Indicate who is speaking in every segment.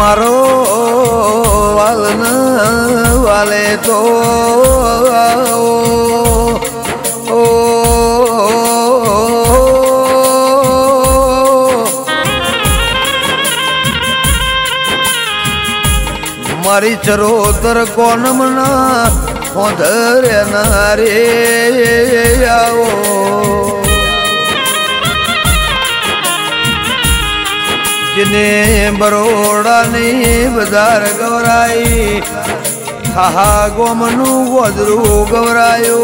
Speaker 1: मारो वालन वाले तो मारी चरोतर कौन मना होधर नारे आओ जिन्हें बरोड़ा ने बजार गवराई हाहा गोमनु गोदरू गवरायो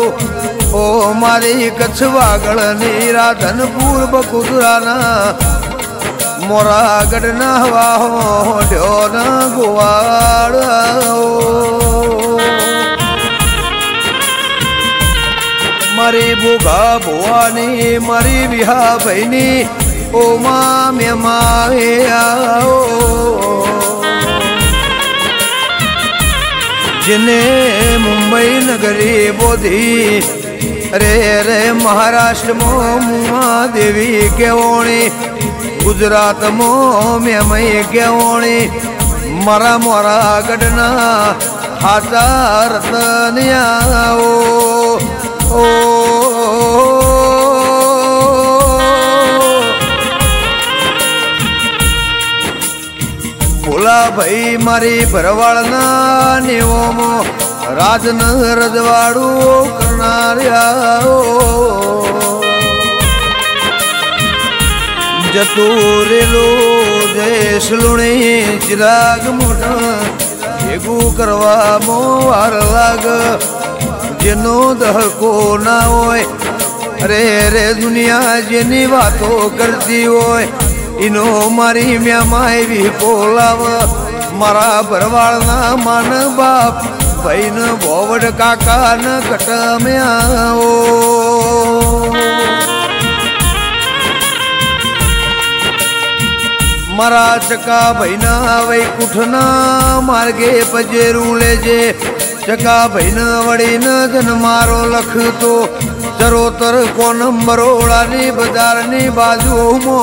Speaker 1: ओ मारी कछवागल ने राधनपुर बकुदराना मोरा गढ़ना वाहो ढोना गुवाड़ मारी बुगा बुआनी मारी बिहा बहनी ओ मामे मावे आओ जिन्हें मुंबई नगरी बोधी रे रे महाराष्ट्र मो मुआ देवी केवणी गुजरात मो में मई केवणी मरा मोरा गढ़ना हाथा रतनिया ओ बोला भाई मारी भरवाड़ना नेवोमो राजन रजवाड़ू करनार्या जतूरेलो देश लुणी चिराग मोटा भेगू करवा मोवार लाग जेनो दहको ना होय रे रे दुनिया जेनी बातो करती होय इनो मारी म्या माय भी बोलाव मारा भरवाड़ना मान बाप भाई न बोवड काका न कट में आओ मारा चका भैना वही कुठना मार्गे पजेरू लेजे चका भैना वड़ी न जन मारो लख तो चरोतर कोनम बरोड़ा नी बाजार नी बाजू मो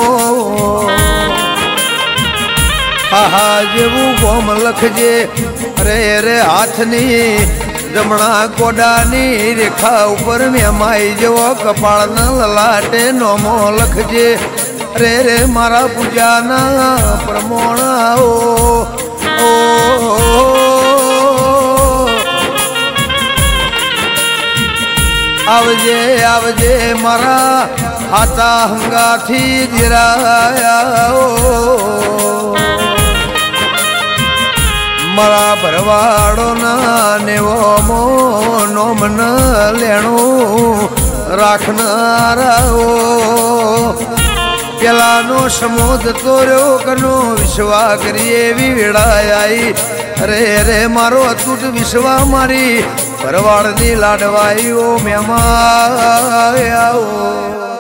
Speaker 1: हाहा जेवू गोम लखजे रे रे हाथ नी जमणा कोडा नी रेखा ऊपर में माई जो कपाल न ललाटे नोमो लखजे रे रे मारा पूजा ना प्रमोणा ओ आवजे आवजे मारा हाथा हंगा थी दिराया मारा भरवाड़ो ना नेवो मो नोम न लेणो राखना राओ पेलानो समोद तोरो कनो विश्वा करिए विड़ा आई रे रे मारो अतूट विश्वा मारी भरवाड़ नी लाडवाई ओ म्यामा आओ।